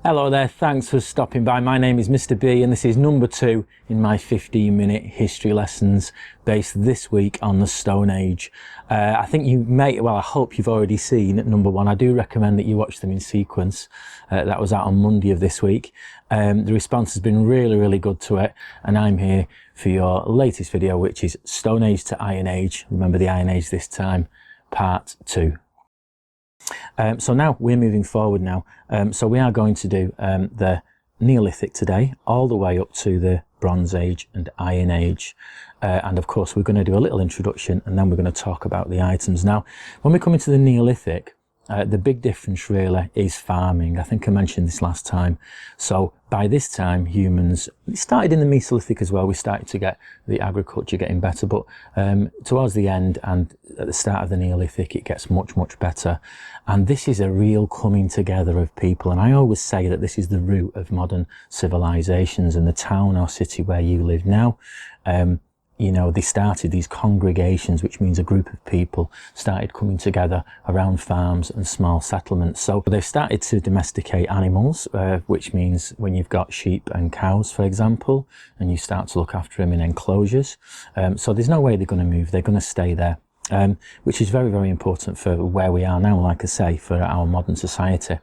Hello there, thanks for stopping by. My name is Mr. B and this is number 2 in my 15-minute history lessons based this week on the Stone Age. I think you may, well I hope you've already seen number 1. I do recommend that you watch them in sequence. That was out on Monday of this week. The response has been really good to it, and I'm here for your latest video, which is Stone Age to Iron Age. Remember the Iron Age this time, part 2. So now we're moving forward now. So we are going to do the Neolithic today, all the way up to the Bronze Age and Iron Age. And of course we're going to do a little introduction, and then we're going to talk about the items. Now, when we come into the Neolithic, the big difference really is farming. I think I mentioned this last time. So by this time, humans, it started in the Mesolithic as well. We started to get the agriculture getting better, but towards the end and at the start of the Neolithic, it gets much better. And this is a real coming together of people. And I always say that this is the root of modern civilizations. And the town or city where you live now, you know, they started these congregations, which means a group of people started coming together around farms and small settlements. So they've started to domesticate animals, which means when you've got sheep and cows, for example, and you start to look after them in enclosures. So there's no way they're going to move. They're going to stay there, which is very important for where we are now, like I say, for our modern society.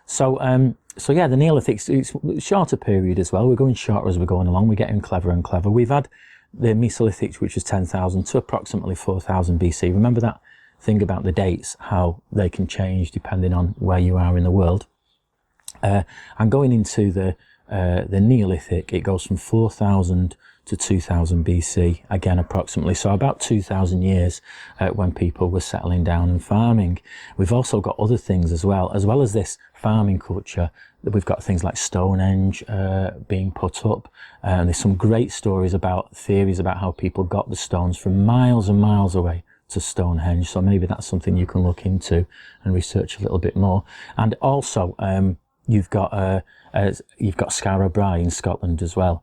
So yeah, the Neolithic, it's a shorter period as well. We're going shorter as we're going along. We're getting clever and clever. We've had the Mesolithic, which was 10,000 to approximately 4,000 BC. Remember that thing about the dates, how they can change depending on where you are in the world. And going into the Neolithic, it goes from 4,000 to 2000 BC, again approximately, so about 2,000 years when people were settling down and farming. We've also got other things as well as this farming culture. We've got things like Stonehenge being put up, and there's some great stories about theories about how people got the stones from miles and miles away to Stonehenge, so maybe that's something you can look into and research a little bit more. And also you've got Skara Brae in Scotland as well,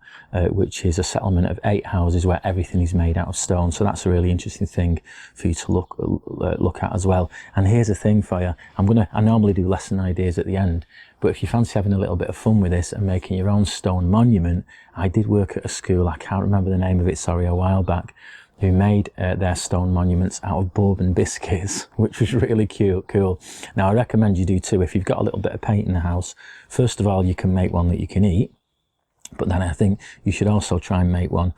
which is a settlement of 8 houses where everything is made out of stone. So that's a really interesting thing for you to look at as well. And here's a thing for you. I normally do lesson ideas at the end, but if you fancy having a little bit of fun with this and making your own stone monument, I did work at a school, I can't remember the name of it, sorry, a while back, who made their stone monuments out of bourbon biscuits, which was really cool. Now, I recommend you do too. If you've got a little bit of paint in the house, first of all, you can make one that you can eat. But then I think you should also try and make one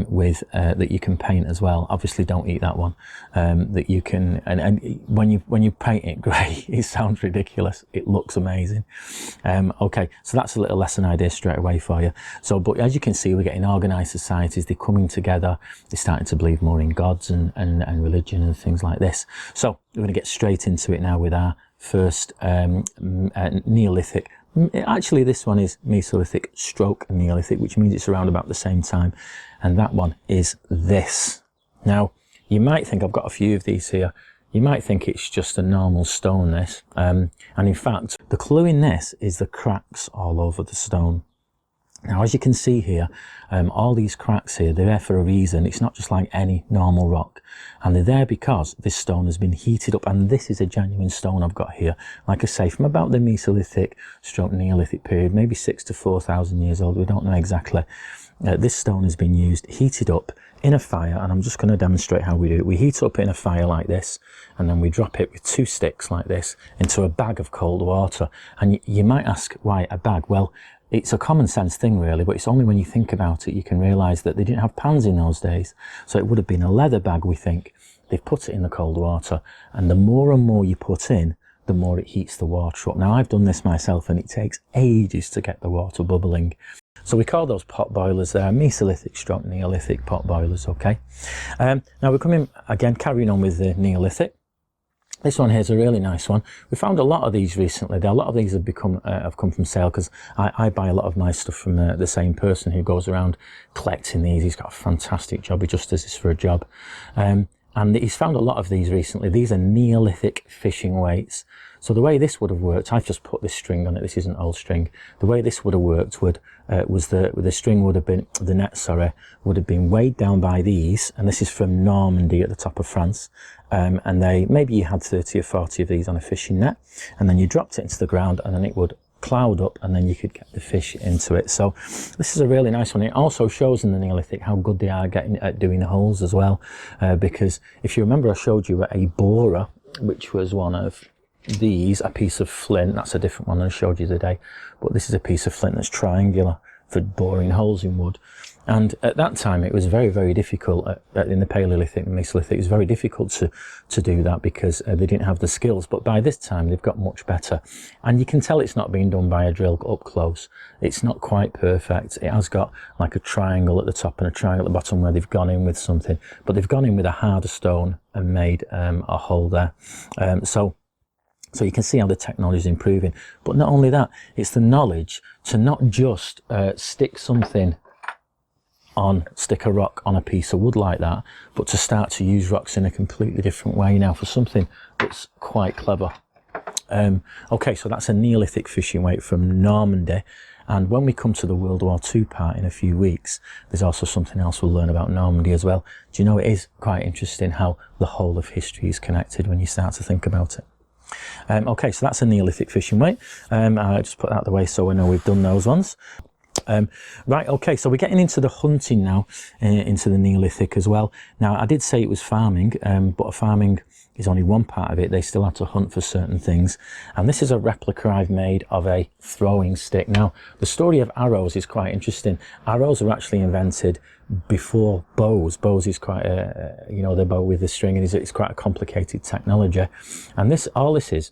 with that you can paint as well. Obviously, don't eat that one. That you can, and when you paint it grey, it sounds ridiculous. It looks amazing. Okay, so that's a little lesson idea straight away for you. So, but as you can see, we're getting organised societies. They're coming together. They're starting to believe more in gods and religion and things like this. So we're going to get straight into it now with our first Neolithic. Actually, this one is Mesolithic stroke Neolithic, which means it's around about the same time. And that one is this. Now, you might think I've got a few of these here. You might think it's just a normal stone, this. And in fact, the clue in this is the cracks all over the stone. Now, as you can see here, all these cracks here, they're there for a reason. It's not just like any normal rock. And they're there because this stone has been heated up. And this is a genuine stone I've got here. Like I say, from about the Mesolithic stroke Neolithic period, maybe 6,000 to 4,000 years old. We don't know exactly. This stone has been used, heated up in a fire. And I'm just going to demonstrate how we do it. We heat up in a fire like this. And then we drop it with 2 sticks like this into a bag of cold water. And you might ask, why a bag? Well, it's a common sense thing really, but it's only when you think about it you can realise that they didn't have pans in those days. So it would have been a leather bag, we think. They've put it in the cold water, and the more and more you put in, the more it heats the water up. Now, I've done this myself and it takes ages to get the water bubbling. So we call those pot boilers there, Mesolithic stroke Neolithic pot boilers, okay? Now we're coming, again, carrying on with the Neolithic. This one here is a really nice one. We found a lot of these recently. A lot of these have come from sale because I buy a lot of my stuff from the same person who goes around collecting these. He's got a fantastic job. He just does this for a job. And he's found a lot of these recently. These are Neolithic fishing weights. So the way this would have worked, I've just put this string on it. This isn't old string. The way this would have worked was the string would have been, the net, sorry, would have been weighed down by these. And this is from Normandy at the top of France. And maybe you had 30 or 40 of these on a fishing net, and then you dropped it into the ground, and then it would cloud up, and then you could get the fish into it. So this is a really nice one. It also shows in the Neolithic how good they are getting at doing the holes as well, because if you remember, I showed you a borer, which was one of these, a piece of flint. That's a different one than I showed you today, but this is a piece of flint that's triangular for boring holes in wood. And at that time, it was very, very difficult in the Paleolithic and Mesolithic. It was very difficult to do that because they didn't have the skills. But by this time, they've got much better. And you can tell it's not being done by a drill up close. It's not quite perfect. It has got like a triangle at the top and a triangle at the bottom where they've gone in with something. But they've gone in with a harder stone and made a hole there. So you can see how the technology is improving. But not only that, it's the knowledge to not just stick a rock on a piece of wood like that, but to start to use rocks in a completely different way now for something that's quite clever. Okay, so that's a Neolithic fishing weight from Normandy. And when we come to the World War II part in a few weeks, there's also something else we'll learn about Normandy as well. Do you know, it is quite interesting how the whole of history is connected when you start to think about it. Okay, so that's a Neolithic fishing weight. I just put that out the way so I know we've done those ones. Right, okay, so we're getting into the hunting now, into the Neolithic as well. Now, I did say it was farming, but farming is only one part of it. They still had to hunt for certain things. And this is a replica I've made of a throwing stick. Now, the story of arrows is quite interesting. Arrows were actually invented before bows. Bows is quite you know, the bow with the string, and it's quite a complicated technology. And all this is,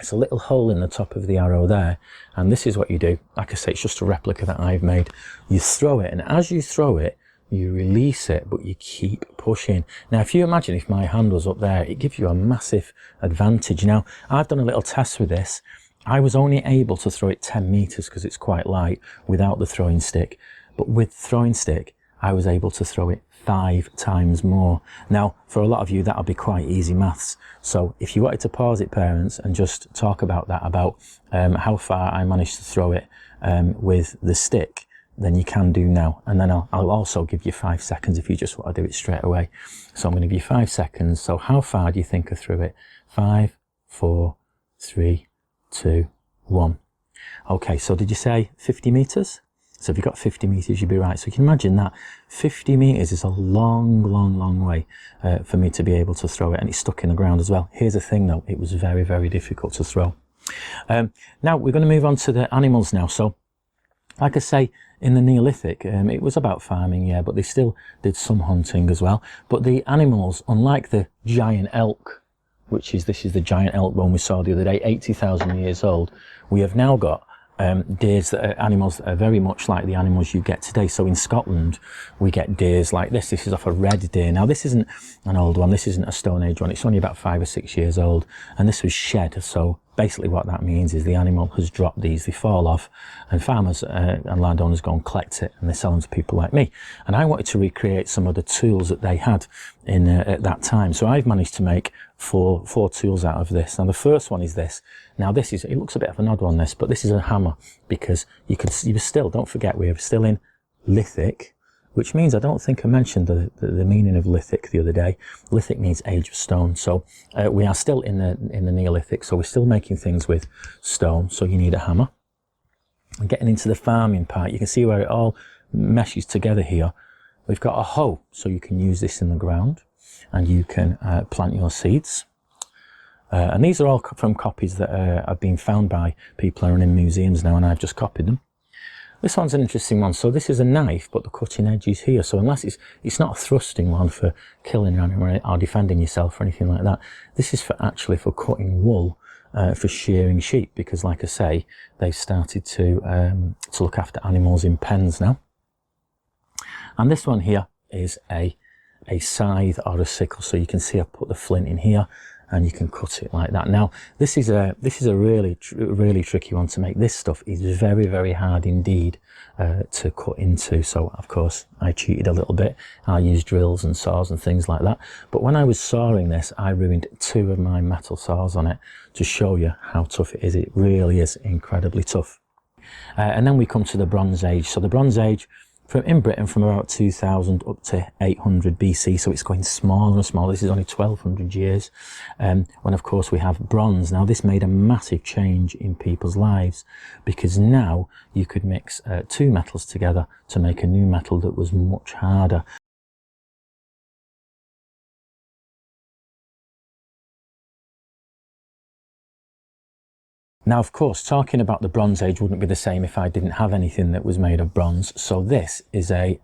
it's a little hole in the top of the arrow there, and this is what you do. Like I say, it's just a replica that I've made. You throw it, and as you throw it, you release it, but you keep pushing. Now, if you imagine if my hand was up there, it gives you a massive advantage. Now, I've done a little test with this. I was only able to throw it 10 meters because it's quite light without the throwing stick. But with the throwing stick, I was able to throw it 5 times more. Now, for a lot of you, that'll be quite easy maths. So if you wanted to pause it, parents, and just talk about that, about how far I managed to throw it with the stick, then you can do now. And then I'll also give you 5 seconds if you just want to do it straight away. So I'm going to give you 5 seconds. So how far do you think I threw it? 5, 4, 3, 2, 1. Okay, so did you say 50 meters? So if you've got 50 meters, you'd be right. So you can imagine that 50 meters is a long, long, long way for me to be able to throw it, and it's stuck in the ground as well. Here's the thing though, it was very, very difficult to throw. Now we're going to move on to the animals now. So like I say, in the Neolithic, it was about farming, yeah, but they still did some hunting as well. But the animals, unlike the giant elk, this is the giant elk bone we saw the other day, 80,000 years old, we have now got deers that are animals that are very much like the animals you get today. So in Scotland, we get deers like this. This is off a red deer. Now, this isn't an old one. This isn't a Stone Age one. It's only about 5 or 6 years old. And this was shed. So basically what that means is the animal has dropped these. They fall off, and farmers and landowners go and collect it, and they sell them to people like me. And I wanted to recreate some of the tools that they had in at that time. So I've managed to make four tools out of this. Now, the first one is this. Now, it looks a bit of an odd one, this, but this is a hammer, because don't forget, we are still in lithic, which means I don't think I mentioned the meaning of lithic the other day. Lithic means age of stone. So we are still in the Neolithic, so we're still making things with stone. So you need a hammer. And getting into the farming part, you can see where it all meshes together here. We've got a hoe, so you can use this in the ground, and you can plant your seeds. And these are all from copies that have been found by people who are in museums now, and I've just copied them. This one's an interesting one. So this is a knife, but the cutting edge is here. So unless it's not a thrusting one for killing an animal or defending yourself or anything like that, this is actually for cutting wool, for shearing sheep, because like I say, they've started to look after animals in pens now. And this one here is a scythe or a sickle. So you can see I put the flint in here, and you can cut it like that. Now, this is a really tricky one to make. This stuff is very, very hard indeed to cut into. So, of course, I cheated a little bit. I used drills and saws and things like that. But when I was sawing this, I ruined 2 of my metal saws on it to show you how tough it is. It really is incredibly tough. And then we come to the Bronze Age. So the Bronze Age in Britain from about 2000 up to 800 BC, so it's going smaller and smaller. This is only 1200 years, when of course we have bronze. Now this made a massive change in people's lives, because now you could mix two metals together to make a new metal that was much harder. Now, of course, talking about the Bronze Age wouldn't be the same if I didn't have anything that was made of bronze. So this is a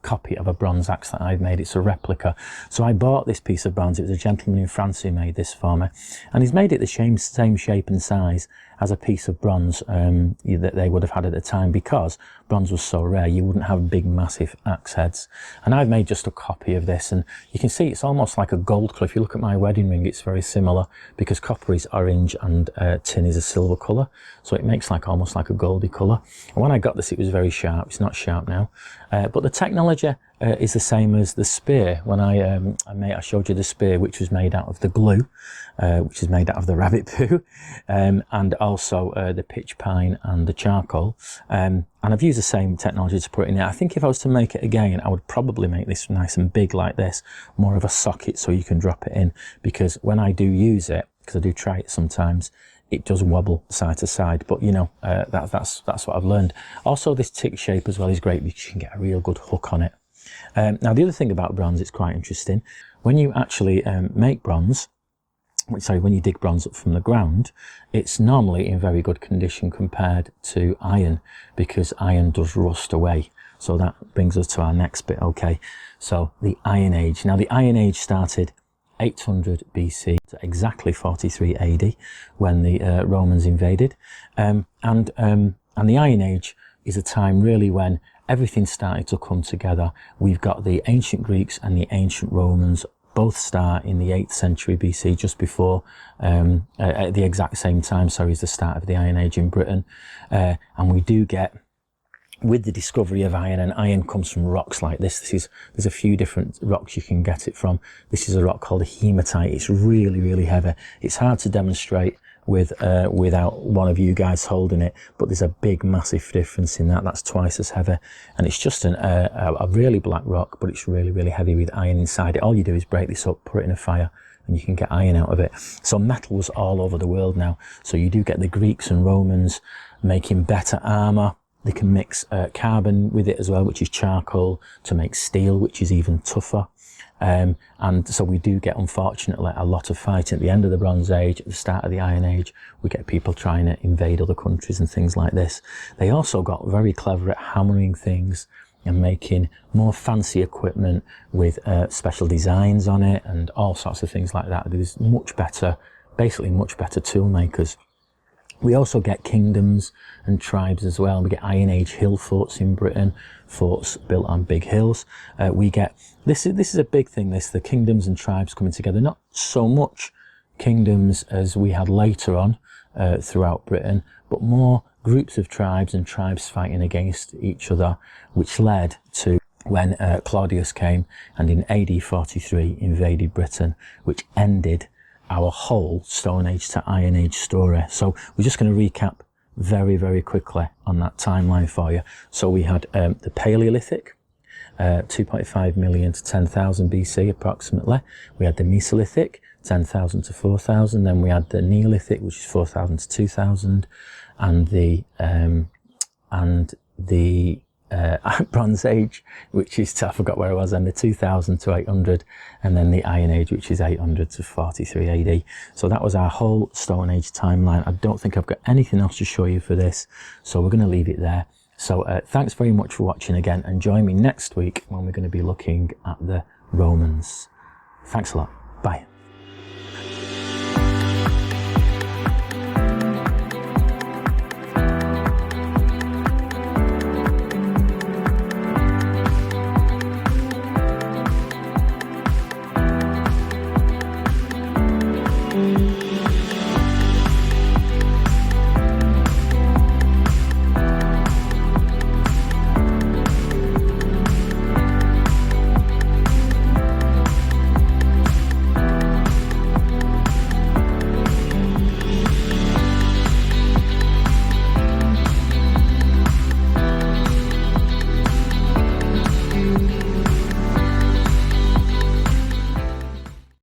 copy of a bronze axe that I've made. It's a replica. So I bought this piece of bronze. It was a gentleman in France who made this for me. And he's made it the same shape and size as a piece of bronze that they would have had at the time, because bronze was so rare. You wouldn't have big, massive axe heads. And I've made just a copy of this. And you can see it's almost like a gold colour. If you look at my wedding ring, it's very similar, because copper is orange and tin is a silver colour, so it makes almost like a goldy colour. And when I got this, it was very sharp. It's not sharp now, but the technology is the same as the spear. When I showed you the spear, which was made out of the glue, which is made out of the rabbit poo, and also the pitch pine and the charcoal, and I've used the same technology to put it in there. I think if I was to make it again, I would probably make this nice and big like this, more of a socket so you can drop it in, because when I do use it, because I do try it sometimes, it does wobble side to side, but you know, that's what I've learned. Also, this tick shape as well is great, because you can get a real good hook on it. Now, the other thing about bronze, it's quite interesting. When you actually make bronze, when you dig bronze up from the ground, it's normally in very good condition compared to iron, because iron does rust away. So that brings us to our next bit. Okay, so the Iron Age. Now, the Iron Age started 800 BC to exactly 43 AD, when the Romans invaded, and the Iron Age is a time really when everything started to come together. We've got the ancient Greeks and the ancient Romans both start in the 8th century BC, just before, at the exact same time, sorry, as the start of the Iron Age in Britain, and we do get, with the discovery of iron, and iron comes from rocks like this. There's a few different rocks you can get it from. This is a rock called a hematite. It's really, really heavy. It's hard to demonstrate without one of you guys holding it, but there's a big, massive difference in that. That's twice as heavy, and it's just a really black rock, but it's really, really heavy with iron inside it. All you do is break this up, put it in a fire, and you can get iron out of it. So metal was all over the world now. So you do get the Greeks and Romans making better armor. They can mix carbon with it as well, which is charcoal, to make steel, which is even tougher. And so we do get, unfortunately, a lot of fighting at the end of the Bronze Age. At the start of the Iron Age, we get people trying to invade other countries and things like this. They also got very clever at hammering things and making more fancy equipment with special designs on it and all sorts of things like that. There's basically much better tool makers. We also get kingdoms and tribes as well. We get Iron Age hill forts in Britain, forts built on big hills. We get, this is a big thing, the kingdoms and tribes coming together. Not so much kingdoms as we had later on throughout Britain, but more groups of tribes and tribes fighting against each other, which led to when Claudius came and in AD 43 invaded Britain, which ended our whole Stone Age to Iron Age story. So we're just going to recap very, very quickly on that timeline for you. So we had the Paleolithic, 2.5 million to 10,000 BC approximately. We had the Mesolithic, 10,000 to 4,000. Then we had the Neolithic, which is 4,000 to 2,000, and the Bronze Age, which is, I forgot where I was, and the 2000 to 800, and then the Iron Age, which is 800 to 43 AD. So that was our whole Stone Age timeline. I don't think I've got anything else to show you for this, so we're going to leave it there. So thanks very much for watching again, and join me next week when we're going to be looking at the Romans. Thanks a lot. Bye.